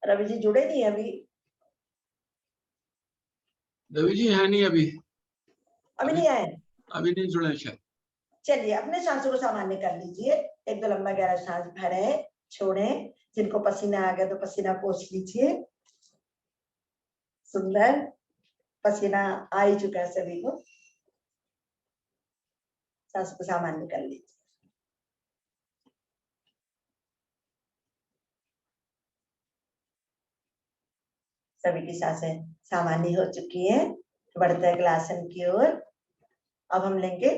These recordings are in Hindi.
रवि जी जुड़े नहीं अभी? रवि जी है नहीं अभी नहीं आए, अभी नहीं जुड़े शायद। चलिए अपने सांसों को सामान्य कर लीजिए। एक दो लंबा गहरा सांस भरे, छोड़ें। जिनको पसीना आ गया तो पसीना पोंछ लीजिए। सुंदर, पसीना आ ही चुका है सभी को। सांस को सामान्य कर लीजिए। सभी की सांसें सामान्य हो चुकी हैं। बढ़ते अगले आसन की ओर। अब हम लेंगे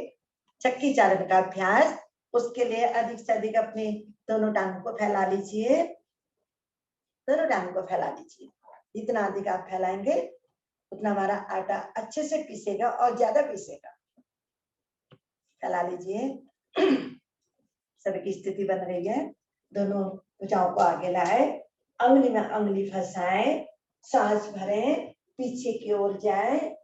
चक्की चालन का अभ्यास। उसके लिए अधिक से अधिक अपनी दोनों टांगों को फैला लीजिए। दोनों टांगों को फैला लीजिए। जितना अधिक आप फैलाएंगे उतना हमारा आटा अच्छे से पीसेगा और ज्यादा पीसेगा। फैला लीजिए। सभी की स्थिति बन रही है। दोनों भुजाओं को आगे लाए, अंगुली में अंगुली फंसाएं, सांस भरें, पीछे की ओर जाएं,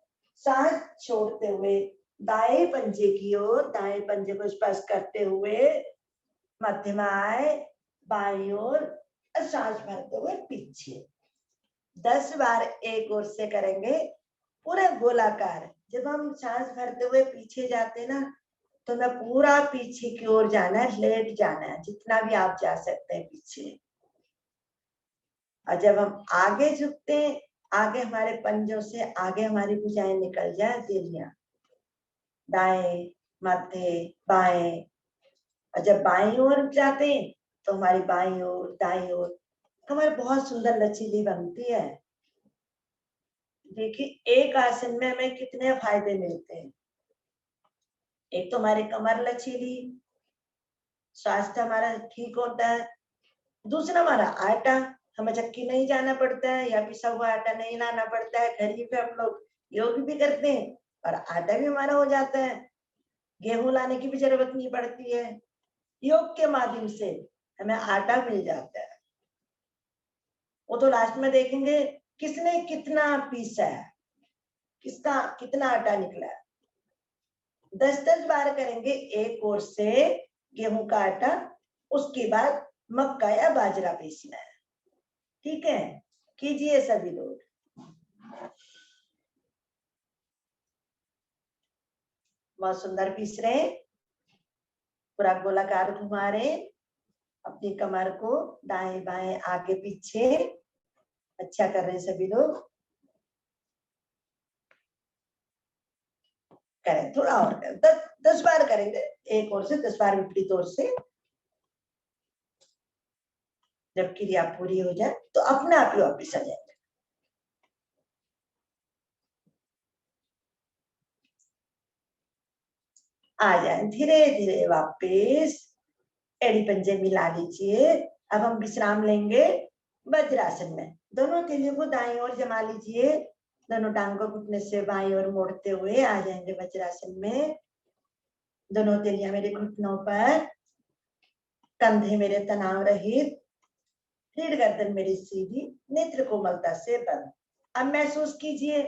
सांस छोड़ते हुए दाएं पंजे की ओर, दाएं पंजे को स्पर्श करते हुए मध्यमा आए, बाईं ओर, सांस भरते हुए पीछे। 10 बार एक ओर से करेंगे, पूरा गोलाकार। जब हम सांस भरते हुए पीछे जाते ना, तो मैं पूरा पीछे की ओर जाना है, लेट जाना है, जितना भी आप जा सकते हैं पीछे। और जब हम आगे झुकते हैं, आगे हमारे पंजों से आगे हमारी भुजाएं निकल जाए, देलियां दाएं, मध्य, बाएं। और जब बाईं ओर जाते हैं तो हमारी बाईं ओर, दाईं ओर हमारी बहुत सुंदर लचीली बनती है। देखिए एक आसन में हमें कितने फायदे मिलते हैं। एक तो हमारी कमर लचीली, स्वास्थ्य हमारा ठीक होता है। दूसरा हमारा आटा, हमें चक्की नहीं जाना पड़ता है या पिसा हुआ आटा नहीं लाना पड़ता है। घर ही पे हम लोग योग भी करते हैं और आटा भी हमारा हो जाता है। गेहूं लाने की भी जरूरत नहीं पड़ती है। योग के माध्यम से हमें आटा मिल जाता है। वो तो लास्ट में देखेंगे किसने कितना पीसा है, किसका कितना आटा निकला है। 10-10 बार करेंगे एक ओर से गेहूं का आटा, उसके बाद मक्का या बाजरा पीसना है। ठीक है, कीजिए सभी लोग। बहुत सुंदर पीस रहे हैं, पूरा गोलाकार घुमा रहे हैं अपनी कमर को, दाएं बाएं आगे पीछे। अच्छा कर रहे हैं सभी लोग। करें थोड़ा और करें, 10 बार करेंगे एक ओर से, 10 बार विपरीत ओर से। जब क्रिया पूरी हो जाए तो अपने आप ही वापिस आ जाएंगे। आ जाए धीरे धीरे वापिस। एड़ी पंजे मिला लीजिए। अब हम विश्राम लेंगे वज्रासन में। दोनों तीलियों को दाईं ओर जमा लीजिए। दोनों टांगों को घुटने से बाईं ओर मोड़ते हुए आ जाएंगे वज्रासन में। दोनों तीलियां मेरे घुटनों पर, कंधे मेरे तनाव रहित, रीढ़ गर्दन मेरी सीधी, नेत्र कोमलता से बंद। अब महसूस कीजिए,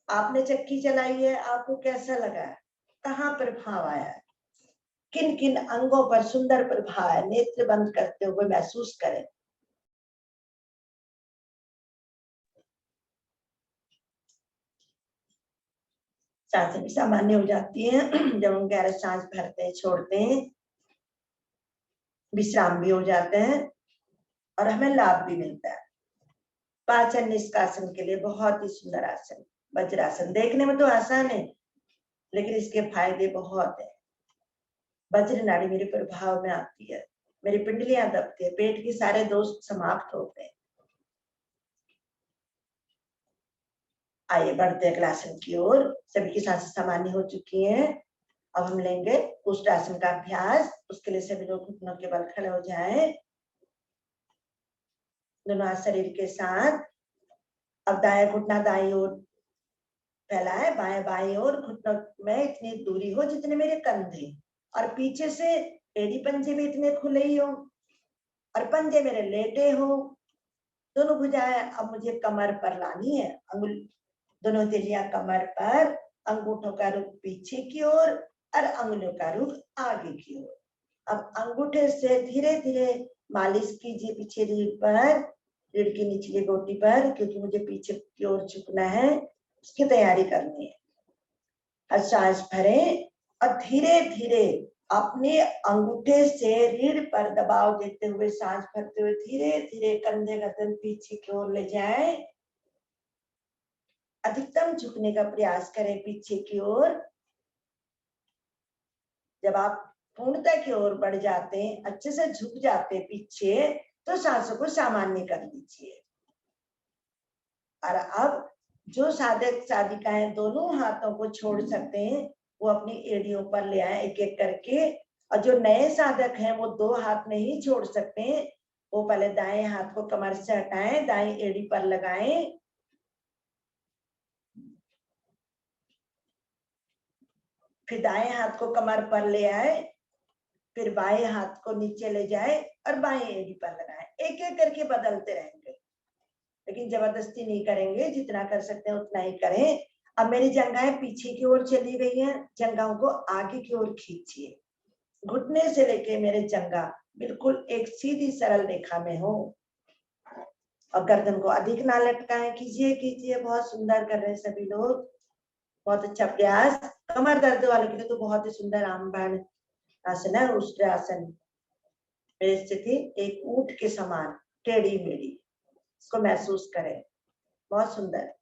आपने चक्की चलाई है, आपको कैसा लगा, कहाँ प्रभाव आया, किन किन अंगों पर सुंदर प्रभाव है। नेत्र बंद करते हुए महसूस करें। सांसें भी सामान्य हो जाती हैं जब हम गहरा सांस भरते हैं, छोड़ते हैं। विश्राम भी हो जाते हैं और हमें लाभ भी मिलता है। पाचन निष्कासन के लिए बहुत ही सुंदर आसन वज्रासन। देखने में तो आसान है लेकिन इसके फायदे बहुत है। वज्र नाड़ी मेरे प्रभाव में आती है, मेरी पिंडलियां दबती है, पेट के सारे दोष समाप्त होते हैं। आइए बढ़ते अगले आसन की ओर। सभी की सांसें सामान्य हो चुकी हैं। अब हम लेंगे उष्ट्रासन का अभ्यास। उसके लिए सभी लोग घुटनों के बल खड़े हो जाएं। दोनों हाथ शरीर के साथ। अब दाएं घुटना दाईं ओर फैलाए, बाएं बाईं ओर। घुटनों में इतनी दूरी हो जितने मेरे कंधे, और पीछे से एड़ी पंजे भी इतने खुले ही हो और पंजे मेरे लेटे हो। दोनों भुजाएं अब मुझे कमर पर लानी है। दोनों तिलियां कमर पर, अंगूठों का रुख पीछे की ओर और अंगुलियों का रुख आगे की ओर। अब अंगूठे से धीरे धीरे मालिश कीजिए पीछे रीढ़ पर, रीढ़ की निचली गोटी पर, क्योंकि मुझे पीछे की ओर झुकना है, उसकी तैयारी करनी है। और सांस भरें और धीरे धीरे अपने अंगूठे से रीढ़ पर दबाव देते हुए सांस भरते हुए धीरे धीरे कंधे गर्दन पीछे की ओर ले जाएं। अधिकतम झुकने का प्रयास करें पीछे की ओर। जब आप पूर्णता की ओर बढ़ जाते हैं, अच्छे से झुक जाते पीछे, तो सांसों को सामान्य कर लीजिए। और अब जो साधक साधिकाएं दोनों हाथों को छोड़ सकते हैं, वो अपनी एड़ियों पर ले आए एक एक करके। और जो नए साधक हैं वो 2 हाथ नहीं छोड़ सकते हैं, वो पहले दाएं हाथ को कमर से हटाएं, दाएं एड़ी पर लगाएं, फिर दाएं हाथ को कमर पर ले आए, फिर बाएं हाथ को नीचे ले जाए और बाएं एड़ी पर लगाएं। एक एक करके बदलते रहेंगे, लेकिन जबरदस्ती नहीं करेंगे, जितना कर सकते हैं उतना ही करें। अब मेरी जंघाएं पीछे की ओर चली गई हैं, जंघाओं को आगे की ओर खींचिए। घुटने से लेके मेरे जंघा बिल्कुल एक सीधी सरल रेखा में हो। और गर्दन को अधिक ना लटकाएं, कीजिए कीजिए, बहुत सुंदर कर रहे हैं सभी लोग, बहुत अच्छा प्रयास। कमर दर्द वालों के लिए तो बहुत ही सुंदर आमबाण आसन है, उष्ट्रासन। मेरी स्थिति एक ऊंट के समान टेढ़ी मेढ़ी, इसको महसूस करें, बहुत सुंदर।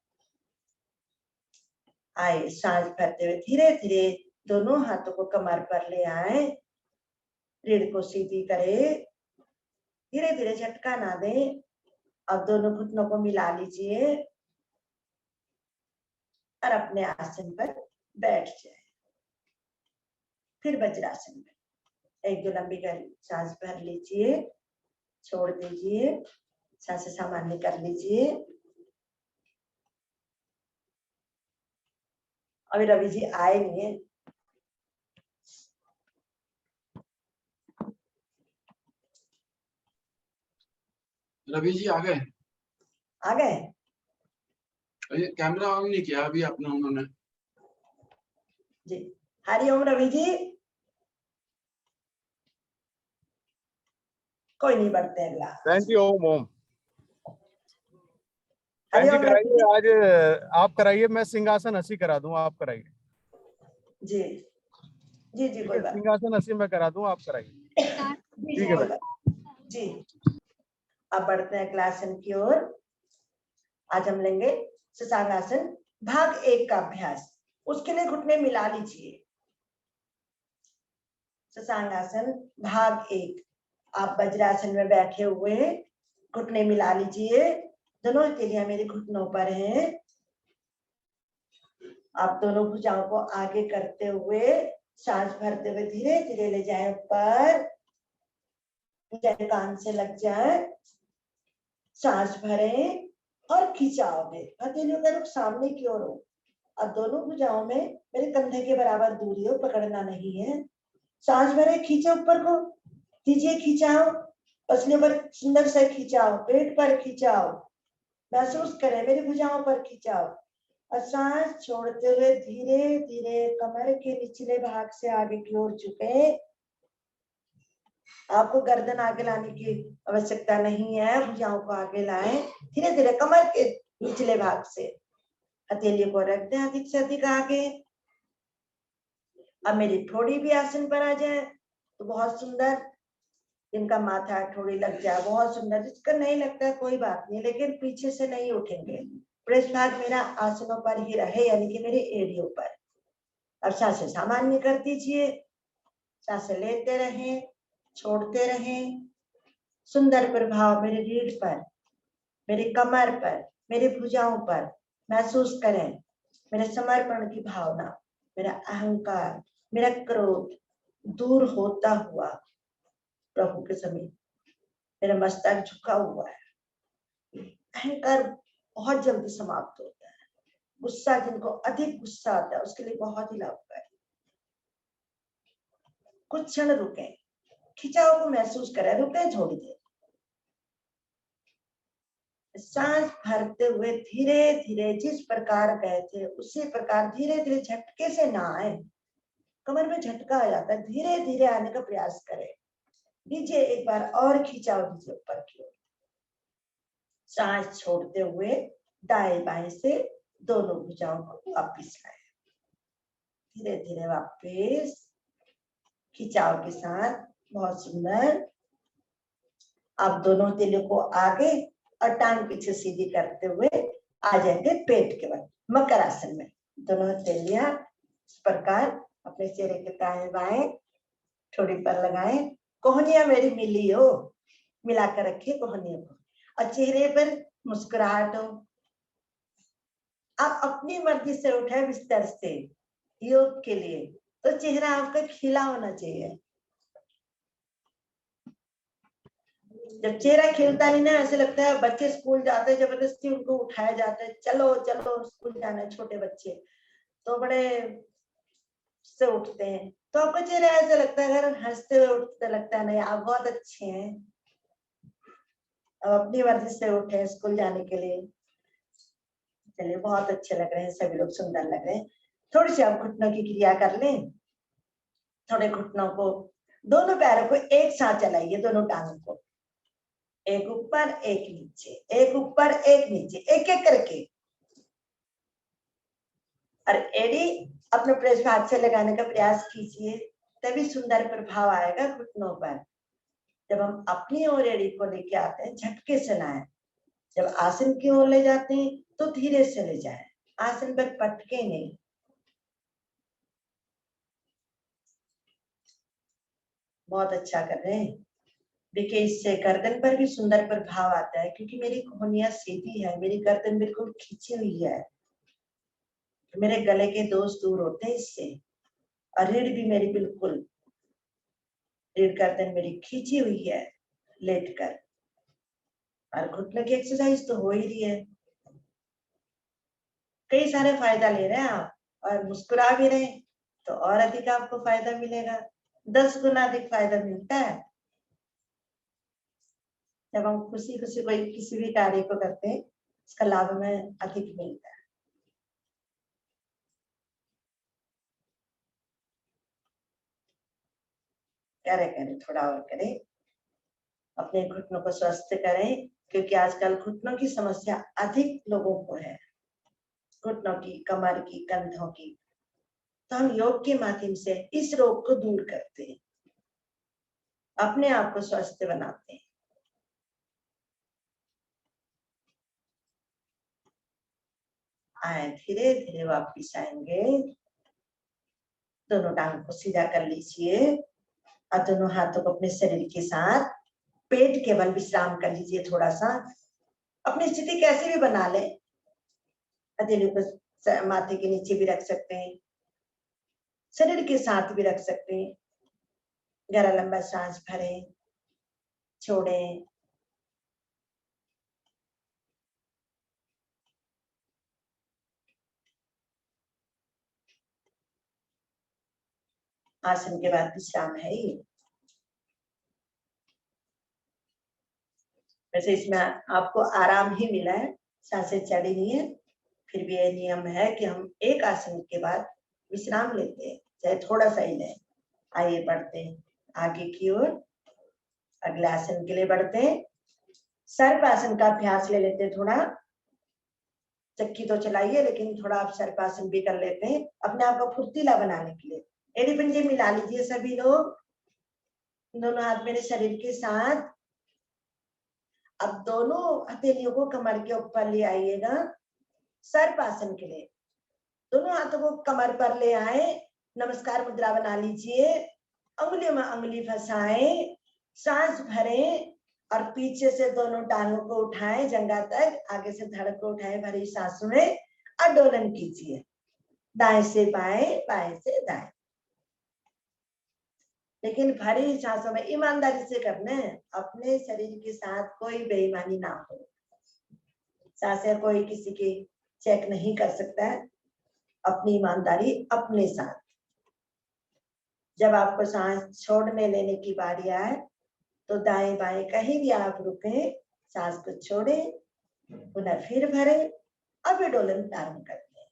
आए सांस भरते हुए धीरे धीरे दोनों हाथों को कमर पर ले आए, रीढ़ को सीधी करें, धीरे धीरे झटका ना दें। अब दोनों घुटनों को मिला लीजिए और अपने आसन पर बैठ जाए। फिर वज्रासन में 1-2 लंबी सांस भर लीजिए, छोड़ दीजिए, सांसें सामान्य कर लीजिए। अभी रवि जी आए नहीं है, रवि जी आ गए? आ गए? अरे कैमरा ऑन नहीं किया अभी अपना उन्होंने। जी, हरिओम रवि जी। कोई नहीं, बढ़ते हैं अगला। बहन जी ओम ओम। बहन जी हरिओम रवि जी। कराइए, आज आप कराइए, मैं सिंहासन हंसी करा दूं, आप कराइए। जी जी जी, ठीक कोई है, बात सिंहासन हंसी मैं करा दूं, आप कराइए। जी जी, ठीक है कोई बहन। बात जी। अब बढ़ते हैं क्लासन की ओर। आज हम लेंगे शशांगासन भाग 1 का अभ्यास। उसके लिए घुटने मिला लीजिए। शशांगासन भाग 1। आप वज्रासन में बैठे हुए, घुटने मिला लीजिए। दोनों हथेलियां मेरे घुटनों पर हैं। आप दोनों भुजाओं को आगे करते हुए सांस भरते हुए धीरे धीरे ले जाएं ऊपर, भुजाएं कान से लग जाए। सांस भरें और खिंचाव में हथेलियों का रुख सामने की ओर हो। अब दोनों भुजाओं में मेरे कंधे के बराबर दूरी हो, पकड़ना नहीं है। सांस भरे, खींचो ऊपर को, दीजिए खिंचाओ, पसलियों पर सुंदर से खिंचाओ, पेट पर खिंचाओ, महसूस करें मेरी भुजाओं पर खिंचाओ। और सांस छोड़ते हुए धीरे धीरे कमर के निचले भाग से आगे की ओर झुके। आपको गर्दन आगे लाने की आवश्यकता नहीं है, भुजाओं को आगे लाएं, धीरे धीरे कमर के निचले भाग से हथेलियों को रख दें अधिक से अधिक आगे। अब मेरी ठोड़ी भी आसन पर आ जाए तो बहुत सुंदर, इनका माथा ठोड़ी लग जाए, बहुत सुंदर। जिसका नहीं लगता है कोई बात नहीं, लेकिन पीछे से नहीं उठेंगे, पृष्ठभाग मेरा आसनों पर ही रहे, यानी कि मेरे एड़ियों पर। अब सांसें सामान्य कर दीजिए, सांसें लेते रहें, छोड़ते रहें। सुंदर प्रभाव मेरे रीढ़ पर, मेरी कमर पर, मेरी भुजाओं पर महसूस करें। मेरे समर्पण की भावना, मेरा अहंकार, मेरा क्रोध दूर होता हुआ प्रभु के समीप। मेरा मस्तक झुका हुआ है। अहंकार बहुत जल्दी समाप्त होता है। गुस्सा, जिनको अधिक गुस्सा आता है उसके लिए बहुत ही लाभकारी। कुछ क्षण रुके, खिंचाव को महसूस करें, रुके, थोड़ी देर सांस भरते हुए धीरे धीरे जिस प्रकार गए थे उसी प्रकार धीरे धीरे, झटके से ना आए। कमर में झटका आ जाता है, धीरे धीरे आने का प्रयास करें। दीजिए एक बार और खिंचाव दीजिए ऊपर की ओर। सांस छोड़ते हुए दाएं बाएं से दोनों भुजाओं को वापिस लाए, धीरे धीरे वापिस खिंचाव के साथ। बहुत सुंदर। आप दोनों हथेलियों को आगे और टांग पीछे सीधी करते हुए आ जाएंगे पेट के बल मकर आसन में। दोनों हथेलियां इस प्रकार अपने चेहरे के दाएं बाएं ठोड़ी पर लगाएं। कोहनियां मेरी मिली हो, मिलाकर रखिए कोहनियों को, और चेहरे पर मुस्कुराहट हो। आप अपनी मर्जी से उठे बिस्तर से योग के लिए, तो चेहरा आपका खिला होना चाहिए। जब चेहरा खिलता नहीं ना, ऐसे लगता है बच्चे स्कूल जाते हैं, जबरदस्ती उनको उठाया जाता है, चलो चलो स्कूल जाना है, छोटे बच्चे तो बड़े से उठते हैं, तो आपका चेहरा ऐसा लगता है, अगर हंसते हुए उठते लगता है नहीं आप बहुत अच्छे हैं। अब अपनी मर्जी से उठे स्कूल जाने के लिए। चलिए, बहुत अच्छे लग रहे हैं, सभी लोग सुंदर लग रहे हैं। थोड़ी सी आप घुटनों की क्रिया कर लें। थोड़े घुटनों को, दोनों पैरों को एक साथ चलाइए, दोनों टांगों को, एक ऊपर एक नीचे, एक ऊपर एक नीचे, एक एक करके। और एड़ी अपने प्रेस हाथ से लगाने का प्रयास कीजिए, तभी सुंदर प्रभाव आएगा घुटनों पर। जब हम अपनी ओर एड़ी को लेके आते हैं, झटके से लाएं। जब आसन की ओर ले जाते हैं तो धीरे से ले जाएं, आसन पर पटके नहीं। बहुत अच्छा कर रहे हैं। देखिए, इससे गर्दन पर भी सुंदर प्रभाव आता है, क्योंकि मेरी कोहनियां सीधी है, मेरी गर्दन बिल्कुल खींची हुई है, मेरे गले के दोष दूर होते हैं इससे। और रीढ़ भी मेरी बिल्कुल, रीढ़ गर्दन मेरी खींची हुई है लेटकर। और घुटने की एक्सरसाइज तो हो ही रही है। कई सारे फायदा ले रहे हैं आप, और मुस्कुरा भी रहे हैं, तो और अधिक आपको फायदा मिलेगा। 10 गुना अधिक फायदा मिलता है जब हम खुशी खुशी कोई किसी भी कार्य को करते हैं, इसका लाभ हमें अधिक मिलता है। करें, थोड़ा और करें, अपने घुटनों को स्वस्थ करें, क्योंकि आजकल घुटनों की समस्या अधिक लोगों को है, घुटनों की, कमर की, कंधों की। तो हम योग के माध्यम से इस रोग को दूर करते हैं, अपने आप को स्वस्थ बनाते हैं। आए, धीरे धीरे वापिस आएंगे। दोनों टांग को सीधा कर लीजिए और दोनों हाथों को अपने शरीर के साथ पेट के बल विश्राम कर लीजिए। थोड़ा सा अपनी स्थिति कैसे भी बना ले, हथेली को माथे के नीचे भी रख सकते हैं, शरीर के साथ भी रख सकते हैं। गहरा लंबा सांस भरें, छोड़ें। आसन के बाद विश्राम है ये। वैसे इसमें आपको आराम ही मिला है, सांसें चढ़ी नहीं है, फिर भी यह नियम है कि हम एक आसन के बाद विश्राम लेते हैं, चाहे थोड़ा सा ही लें। आइए बढ़ते हैं आगे की ओर, अगले आसन के लिए बढ़ते हैं। सर्पासन का अभ्यास ले लेते हैं थोड़ा। चक्की तो चलाइए, लेकिन थोड़ा आप सर्पासन भी कर लेते हैं, अपने आप को फुर्तीला बनाने के लिए। एड़ी पंजे मिला लीजिए सभी लोग, दोनों हाथ मेरे शरीर के साथ। अब दोनों हथेलियों को कमर के ऊपर ले आइएगा सर्पासन के लिए। दोनों हाथों को कमर पर ले आए, नमस्कार मुद्रा बना लीजिए, अंगुलियों में अंगुली फंसाएं, सांस भरें और पीछे से दोनों टांगों को उठाएं जंघा तक, आगे से धड़ को उठाएं भरी सांसों में और डोलन कीजिए, दाएं से बाएं, बाएं से दाएं। लेकिन भरी सांसों में ईमानदारी से करना है, अपने शरीर के साथ कोई बेईमानी ना हो। सांसें कोई किसी की चेक नहीं कर सकता है, अपनी ईमानदारी अपने साथ। जब आपको सांस छोड़ने लेने की बारी आए तो दाएं बाएं कहीं भी आप रुके, सांस को छोड़े, पुनः फिर भरे, अभी डोलन प्रारंभ करते हैं।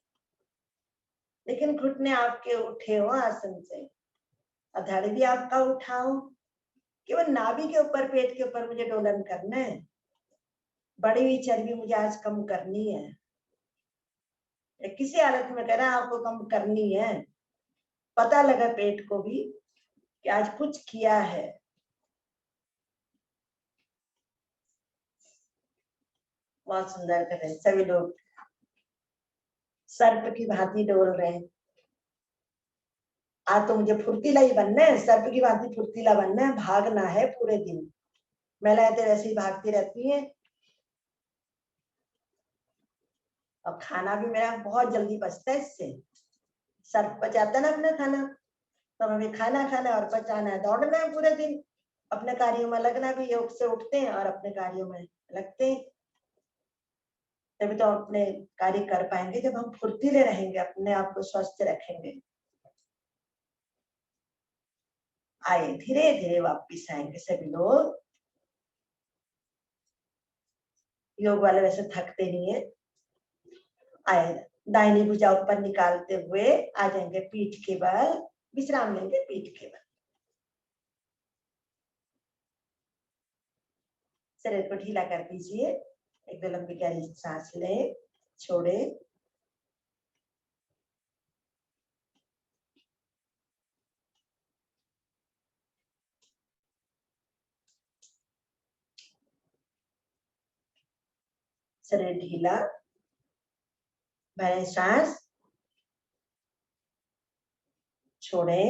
लेकिन घुटने आपके उठे हो आसन से, धड़ भी आपका उठाओ, केवल नाभि के ऊपर, पेट के ऊपर मुझे डोलन करना है। बढ़ी हुई चर्बी मुझे आज कम करनी है, किसी हालत में कह रहा है आपको कम करनी है, पता लगा पेट को भी कि आज कुछ किया है। बहुत सुंदर कर रहे हैं सभी लोग, सर्प की भांति डोल रहे हैं। आज तो मुझे फुर्तीला ही बनना है, सर्प की भांति फुर्तीला बनना है, भागना है पूरे दिन। महिलाएं तो ऐसे ही भागती रहती हैं। और खाना भी मेरा बहुत जल्दी पचता है इससे, सर्प पचाता ना अपना खाना, तो हमें खाना खाना और पचाना है, दौड़ना है पूरे दिन, अपने कार्यों में लगना भी, योग से उठते हैं और अपने कार्यों में लगते हैं। तभी तो अपने कार्य कर पाएंगे जब हम फुर्तीले रहेंगे, अपने आप को स्वस्थ रखेंगे। आए धीरे धीरे वापिस आएंगे सभी लोग। योग वाले वैसे थकते नहीं है। आए दाहिनी भुजा ऊपर निकालते हुए आ जाएंगे पीठ के बल, विश्राम लेंगे पीठ के बल। शरीर को ढीला कर दीजिए, एक दो लंबी गहरी सांस ले, छोड़े, शरीर ढीला, भरे सांस, छोड़े,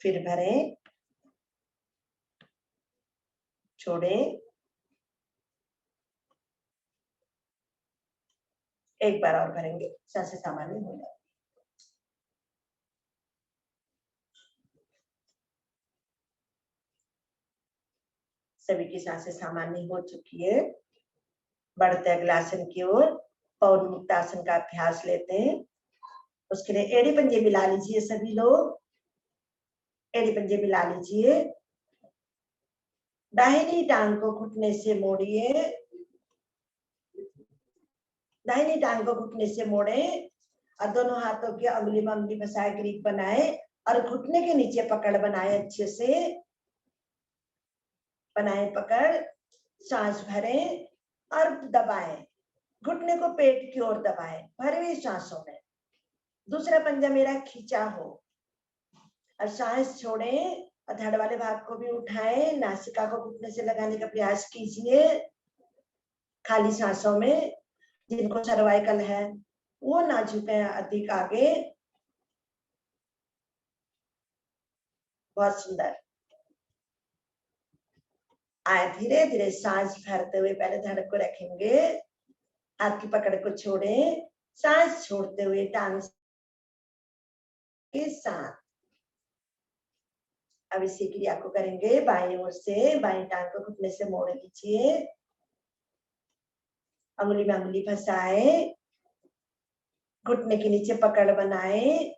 फिर भरे, छोड़े, एक बार और भरेंगे, सांसें सामान्य हो जाए। सभी की सांसें सामान्य हो चुकी है। बढ़ते अगले आसन की ओर, पवन मुक्त आसन का अभ्यास लेते हैं। उसके लिए एड़ी पंजे मिला लीजिए सभी लोग, एड़ी पंजे मिला लीजिए। दाहिनी टांग को घुटने से मोड़िए, दाहिनी टांग को घुटने से मोड़े और दोनों हाथों की अंगुली में अंगुली फंसाए ग्रिप बनाए और घुटने के नीचे पकड़ बनाए, अच्छे से बनाए पकड़, सांस भरे और दबाएं, घुटने को पेट की ओर दबाएं भरी हुई सांसों में। दूसरा पंजा मेरा खींचा हो और सांस छोड़ें और धड़ वाले भाग को भी उठाएं, नासिका को घुटने से लगाने का प्रयास कीजिए। खाली सांसों में जिनको सर्वाइकल है वो ना झुके अधिक आगे। बहुत सुंदर। आए धीरे धीरे सांस भरते हुए पहले धड़ को रखेंगे, हाथ की पकड़ को छोड़े, सांस छोड़ते हुए टांग के साथ अब इसी क्रिया को करेंगे। बाईं ओर से बाईं टांग को घुटने से मोड़ लीजिए, अंगुली में अंगुली फंसाए, घुटने के नीचे पकड़ बनाए,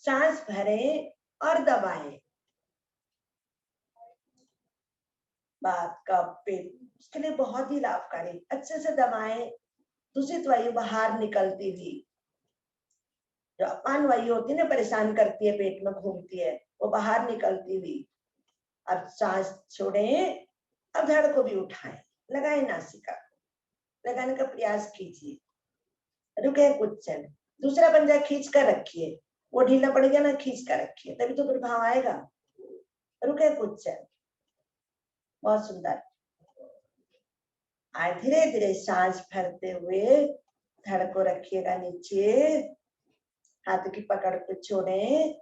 सांस भरे और दबाएं। बात का पेट उसके लिए बहुत ही लाभकारी, अच्छे से दबाएं। दूषित वायु बाहर निकलती हुई, जो अपान वायु होती है ना, परेशान करती है, पेट में घूमती है, वो बाहर निकलती हुई। अब सांस छोड़ें, अब धड़ को भी उठाएं, लगाए नासिका, लगाने का प्रयास कीजिए, रुके कुछ क्षण। दूसरा पंजा खींच कर रखिए, वो ढीला पड़ गया ना, खींच कर रखिए, तभी तो प्रभाव आएगा। रुके कुछ क्षण। बहुत सुंदर। आज धीरे धीरे सांस भरते हुए धड़ को रखिएगा नीचे, हाथ की पकड़ को छोड़े,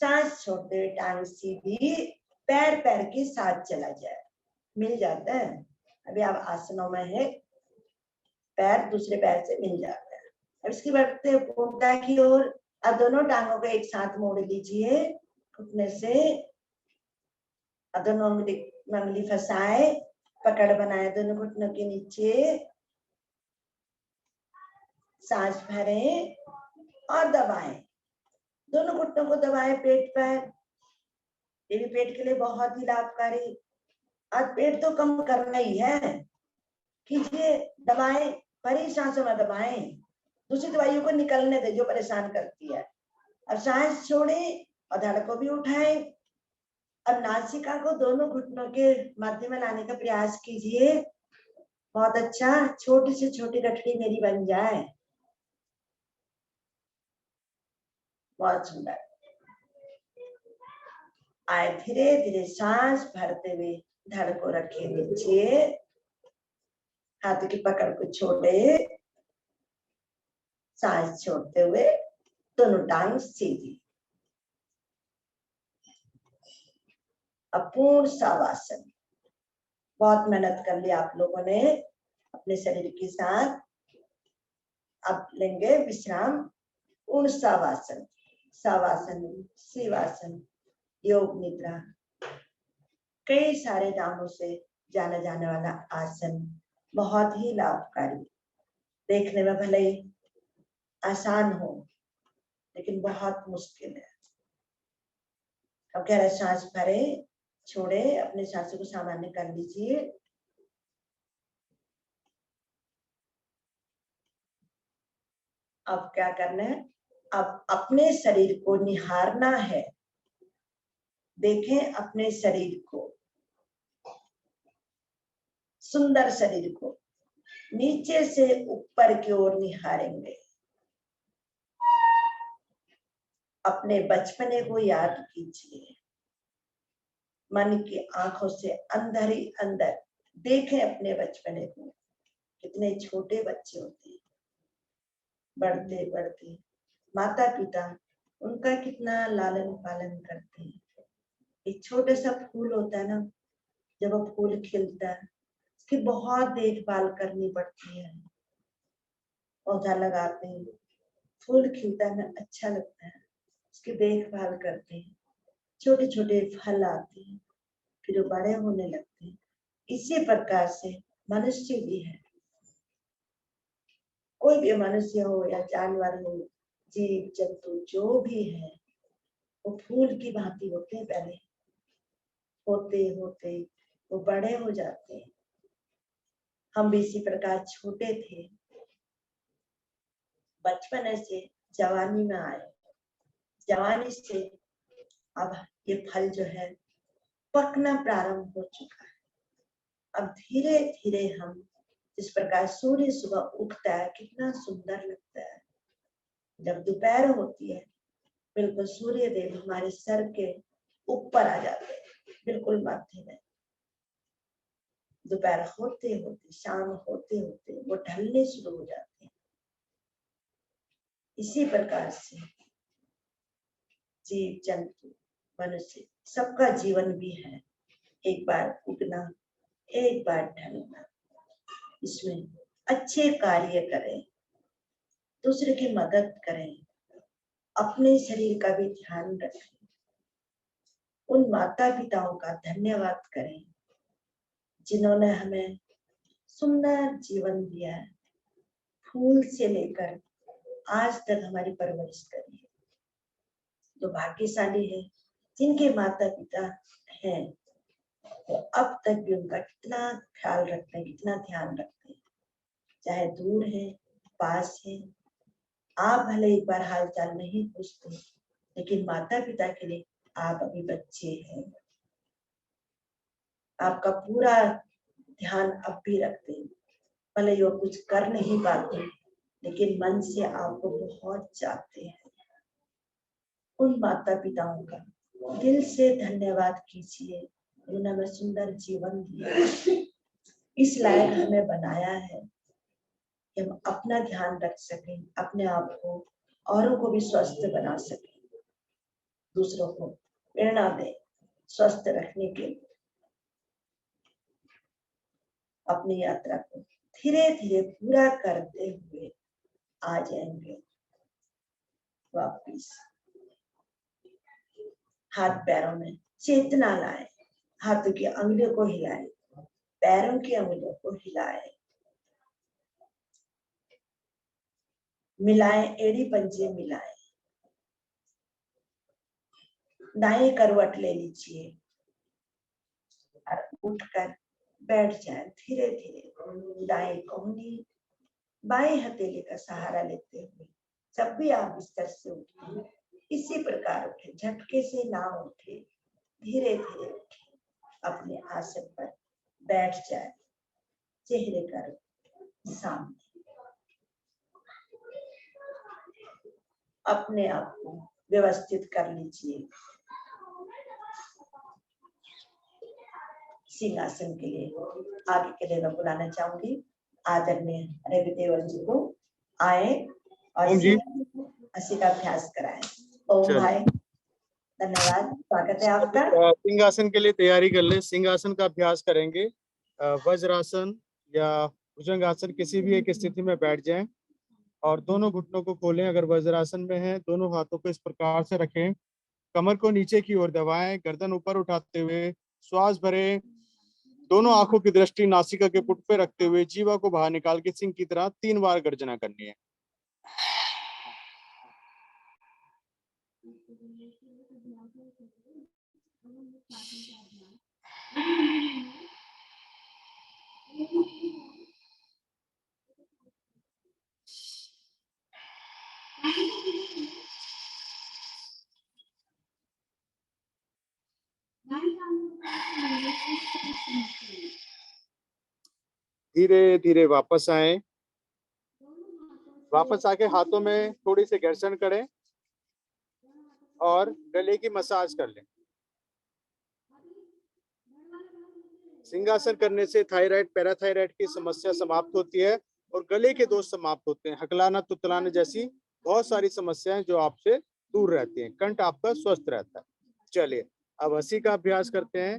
सांस छोड़ते हुए टांग सीधी, पैर पैर के साथ चला जाए, मिल जाता है। अभी आप आसनों में है, पैर दूसरे पैर से मिल जाता है। अब इसकी बढ़ते पूर्णता की ओर, अब दोनों टांगों को एक साथ मोड़ लीजिए घुटने से, दोनों उंगली फंसाए, पकड़ बनाए दोनों घुटनों के नीचे, सांस भरें और दबाएं, दोनों घुटनों को दबाएं पेट पर। ये भी पेट के लिए बहुत ही लाभकारी। आज पेट तो कम करना ही है, कीजिए, दबाएं, भरी सांसों में दबाएं, दूषित वायु को निकलने दे जो परेशान करती है। अब सांस छोड़े और धड़ को भी उठाएं, अब नासिका को दोनों घुटनों के मध्य में लाने का प्रयास कीजिए। बहुत अच्छा, छोटी से छोटी गठरी मेरी बन जाए। बहुत सुंदर। आए धीरे धीरे सांस भरते हुए धड़ को रखे नीचे, हाथ की पकड़ को छोड़े, सांस छोड़ते हुए दोनों टांग सीधी। अब पूर्ण सावासन। बहुत मेहनत कर ली आप लोगों ने अपने शरीर के साथ। अब लेंगे विश्राम। पूर्ण सावासन, सावासन, शिवासन, योग निद्रा, कई सारे नामों से जाना जाने वाला आसन, बहुत ही लाभकारी। देखने में भले ही आसान हो लेकिन बहुत मुश्किल है। अब गहरा सांस भरे, छोड़े, अपने सांसों को सामान्य कर लीजिए। अब क्या करना है, अब अपने शरीर को निहारना है। देखें अपने शरीर को, सुंदर शरीर को नीचे से ऊपर की ओर निहारेंगे। अपने बचपने को याद कीजिए। मन की आंखों से अंदर ही अंदर देखें अपने बचपने को। कितने छोटे बच्चे होते हैं, बढ़ते बढ़ते माता पिता उनका कितना लालन पालन करते हैं। एक छोटे सा फूल होता है ना, जब वो फूल खिलता है उसकी बहुत देखभाल करनी पड़ती है। पौधा लगाते हैं, फूल खिलता है ना, अच्छा लगता है, उसकी देखभाल करते हैं। छोटे छोटे फल आते हैं, फिर वो बड़े होने लगते हैं। इसी प्रकार से मनुष्य भी है। कोई भी मनुष्य हो या जानवर हो, जीव जंतु जो भी है, वो फूल की भांति होते हैं। पहले होते होते वो बड़े हो जाते हैं। हम भी इसी प्रकार छोटे थे, बचपन से जवानी में आए, जवानी से अब ये फल जो है पकना प्रारंभ हो चुका है। अब धीरे धीरे हम, इस प्रकार सूर्य सुबह उगता है, कितना सुंदर लगता है। जब दोपहर होती है, बिल्कुल सूर्य देव हमारे सर के ऊपर आ जाते हैं, बिल्कुल मध्य में। दोपहर होते होते, शाम होते होते वो ढलने शुरू हो जाते हैं। इसी प्रकार से जीव जंतु मनुष्य सबका जीवन भी है, एक बार उगना, एक बार ढलना। इसमें अच्छे कार्य करें, दूसरे की मदद करें, अपने शरीर का भी ध्यान रखें। उन माता पिताओं का धन्यवाद करें जिन्होंने हमें सुंदर जीवन दिया है, फूल से लेकर आज तक हमारी परवरिश करी है। जो भाग्यशाली है, जिनके माता पिता हैं, वो अब तक भी उनका कितना ख्याल रखते हैं, कितना ध्यान रखते हैं। चाहे दूर है, पास है, आप भले एक बार हाल चाल नहीं पूछते, लेकिन माता पिता के लिए आप अभी बच्चे हैं। आपका पूरा ध्यान अब भी रखते हैं। भले वो कुछ कर नहीं पाते, लेकिन मन से आपको बहुत चाहते हैं। उन माता पिताओं का दिल से धन्यवाद कीजिए, उन्होंने हमें सुंदर जीवन दिया, इस लायक हमें बनाया है कि हम अपना ध्यान रख सकें, अपने आप को, औरों को भी स्वस्थ बना सकें, दूसरों को प्रेरणा दें स्वस्थ रखने के लिए। अपनी यात्रा को धीरे धीरे पूरा करते हुए आ जाएंगे वापिस। हाथ पैरों में चेतना लाए, हाथों की अंगुलियों को हिलाएं, पैरों की अंगुलियों को हिलाएं, मिलाएं, एड़ी पंजे मिलाएं। दाएं करवट ले लीजिए और उठकर बैठ जाए धीरे धीरे। दाएं कोहनी बाएं हथेली का सहारा लेते हुए जब भी आप बिस्तर से उठे, इसी प्रकार उठे, झटके से ना उठे, धीरे धीरे अपने आसन पर बैठ जाए, चेहरे कर सामने, अपने आप को व्यवस्थित कर लीजिए। सिंहासन के लिए आगे के लिए मैं बुलाना चाहूंगी आदरणीय रविदेवन जी को, आए और हंसी का अभ्यास कराएं। ओम भाई, धन्यवाद, स्वागत है आपका। सिंहासन के लिए तैयारी कर ले। सिंहासन का अभ्यास करेंगे। वज्रासन या भुजंगासन किसी भी एक स्थिति में बैठ जाएं और दोनों घुटनों को खोलें। अगर वज्रासन में है, दोनों हाथों को इस प्रकार से रखें, कमर को नीचे की ओर दबाएं, गर्दन ऊपर उठाते हुए श्वास भरें, दोनों आंखों की दृष्टि नासिका के पुट पे रखते हुए जीवा को बाहर निकाल के सिंह की तरह 3 बार गर्जना करनी है। धीरे धीरे वापस आए, वापस आके हाथों में थोड़ी सी घर्षण करें और गले की मसाज कर लें। सिंहासन करने से थायराइड, पैराथायराइड की समस्या समाप्त होती है और गले के दोष समाप्त होते हैं। हकलाना तुतलाना जैसी बहुत सारी समस्याएं जो आपसे दूर रहती हैं, कंठ आपका स्वस्थ रहता है। चलिए अब हंसी का अभ्यास करते हैं।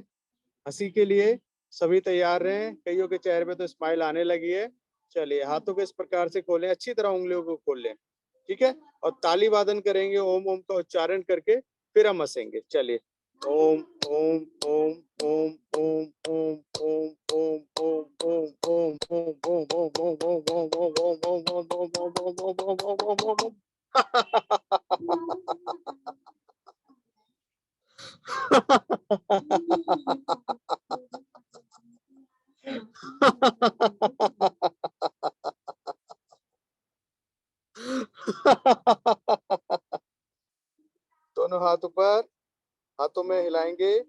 हंसी के लिए सभी तैयार रहें। कईयों के चेहरे पे तो स्माइल आने लगी है। चलिए हाथों को इस प्रकार से खोलें, अच्छी तरह उंगलियों को खोल लें, ठीक है, और ताली वादन करेंगे, ओम ओम का उच्चारण करके फिर हम हंसेंगे। चलिए ओम ओम ओम ओम ओम ओम ओम ओम ओम ओम ओम ओम ओम ओम ओम ओम ओम ओम ओम। दोनों हाथ ऊपर, हाथों में हिलाएंगे,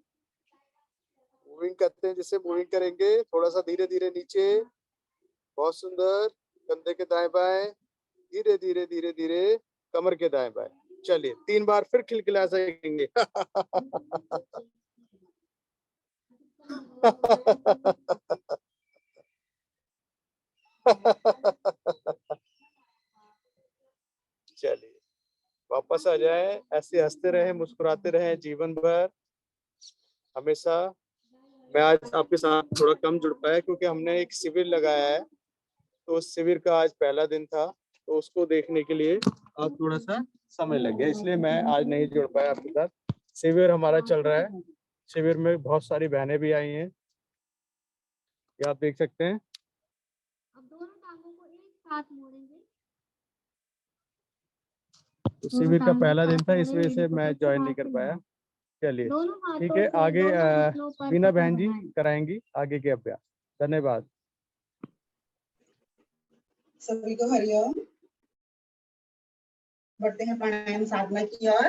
मूविंग करते हैं, जिससे मूविंग करेंगे थोड़ा सा धीरे धीरे नीचे। बहुत सुंदर। कंधे के दाएं बाएं, धीरे धीरे धीरे धीरे कमर के दाएं बाएं। चलिए 3 बार फिर खिलखिला सकेंगे। चलिए वापस आ जाए, ऐसे हंसते रहें, मुस्कुराते रहें जीवन भर हमेशा। मैं आज आपके साथ थोड़ा कम जुड़ पाया क्योंकि हमने एक शिविर लगाया है, तो उस शिविर का आज पहला दिन था, तो उसको देखने के लिए आज थोड़ा सा समय लग गया, इसलिए मैं आज नहीं जुड़ पाया आपके साथ। शिविर हमारा चल रहा है, शिविर में बहुत सारी बहनें भी आई हैं, ये आप देख सकते हैं। अब दोनों टांगों को एक साथ मोड़ेंगे। तो शिविर का पहला दिन था, इस वजह से मैं ज्वाइन नहीं कर पाया। चलिए ठीक है, आगे बीना बहन जी कराएंगी आगे के अभ्यास। धन्यवाद। सभी को हरिओम। बढ़ते हैं प्राणायाम साधना की ओर।